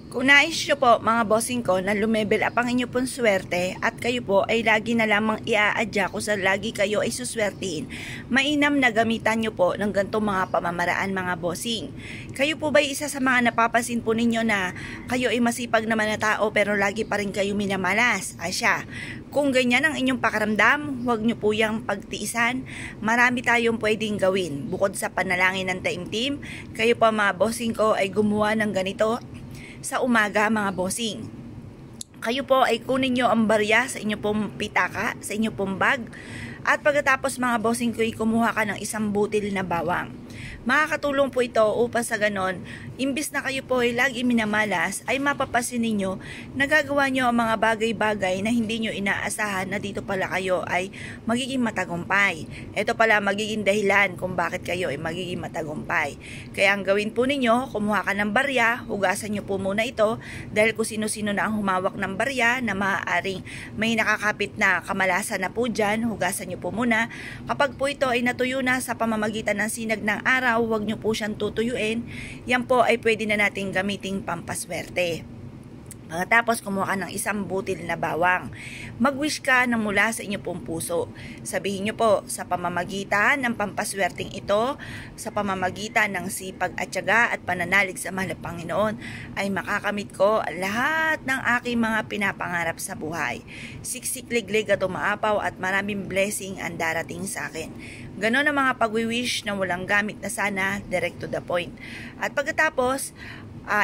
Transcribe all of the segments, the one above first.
Kung nais nyo po mga bossing ko na lumebel up ang inyo pong swerte at kayo po ay lagi na lamang iaadya kung sa lagi kayo ay suswertihin, mainam na gamitan nyo po ng ganitong mga pamamaraan mga bossing. Kayo po ba isa sa mga napapansin po ninyo na kayo ay masipag naman na tao pero lagi pa rin kayo minamalas? Asya, kung ganyan ang inyong pakaramdam, huwag nyo po yung pagtiisan. Marami tayong pwedeng gawin. Bukod sa panalangin ng taimtim, kayo pa mga bossing ko ay gumawa ng ganito sa umaga mga bossing. Kayo po ay kunin nyo ang barya sa inyo pong pitaka, sa inyo pong bag, at pagkatapos mga bossing ko ay kumuha ka ng isang butil na bawang. Makakatulong po ito upang sa ganon, imbis na kayo po ay lagi minamalas, ay mapapasin ninyo na gagawa nyo ang mga bagay-bagay na hindi nyo inaasahan na dito pala kayo ay magiging matagumpay. Ito pala magiging dahilan kung bakit kayo ay magiging matagumpay. Kaya ang gawin po ninyo, kumuha ka ng barya, hugasan nyo po muna ito, dahil kung sino-sino na ang humawak ng barya na maaaring may nakakapit na kamalasan na po dyan, hugasan nyo po muna. Kapag po ito ay natuyo na sa pamamagitan ng sinag ng araw, huwag nyo po siyang tutuyuin. Yan po ay pwede na nating gamiting pampaswerte. Pagkatapos kumuha ka ng isang butil na bawang, mag-wish ka ng mula sa inyo pong puso. Sabihin nyo po, sa pamamagitan ng pampaswerteng ito, sa pamamagitan ng sipag at tiyaga at pananalig sa mahal na Panginoon, ay makakamit ko lahat ng aking mga pinapangarap sa buhay. Siksik-liglig at umaapaw at maraming blessing ang darating sa akin. Ganon ang mga pag-wish na walang gamit na sana, direct to the point. At pagkatapos,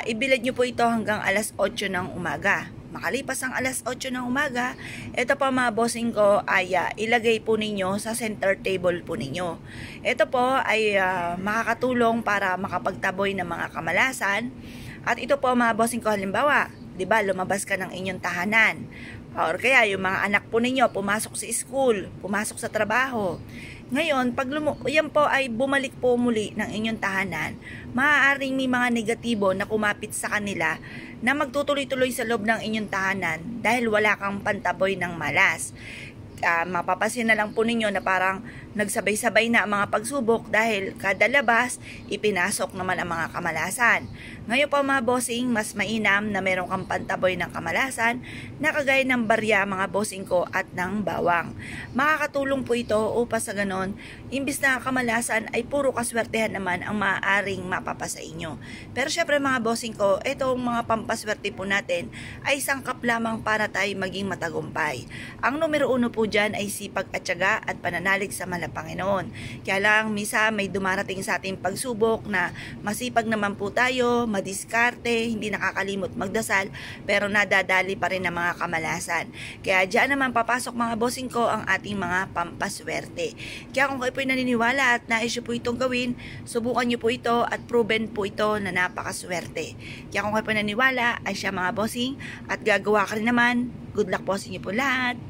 ibilad nyo po ito hanggang alas 8 ng umaga. Makalipas ang alas 8 ng umaga, ito po mga bossing ko ay ilagay po ninyo sa center table po ninyo. Ito po ay makakatulong para makapagtaboy ng mga kamalasan. At ito po mga bossing ko, halimbawa, di ba, lumabas ka ng inyong tahanan. Or kaya yung mga anak po ninyo pumasok sa school, pumasok sa trabaho. Ngayon, pag yan po ay bumalik po muli ng inyong tahanan, maaaring may mga negatibo na kumapit sa kanila na magtutuloy-tuloy sa loob ng inyong tahanan dahil wala kang pantaboy ng malas. Mapapansin na lang po ninyo na parang nagsabay-sabay na ang mga pagsubok dahil kada labas, ipinasok naman ang mga kamalasan. Ngayon po mga bossing, mas mainam na meron kang pantaboy ng kamalasan na kagaya ng barya mga bossing ko at ng bawang. Makakatulong po ito upang sa ganon, imbis na kamalasan ay puro kaswertehan naman ang maaaring mapapasa inyo. Pero syempre mga bossing ko, itong mga pampaswerte po natin ay sangkap lamang para tayo maging matagumpay. Ang numero 1 po dyan ay sipag at tiyaga at pananalig sa mahal na Panginoon. Kaya lang, misa may dumarating sa ating pagsubok na masipag naman po tayo, madiskarte, hindi nakakalimot magdasal, pero nadadali pa rin ng mga kamalasan. Kaya dyan naman papasok mga bossing ko ang ating mga pampaswerte. Kaya kung kayo po'y naniniwala at nais nyo po itong gawin, subukan nyo po ito at proven po ito na napakaswerte. Kaya kung kayo po'y naniniwala, ay siya mga bossing at gagawa ka rin naman. Good luck po sa inyo po lahat.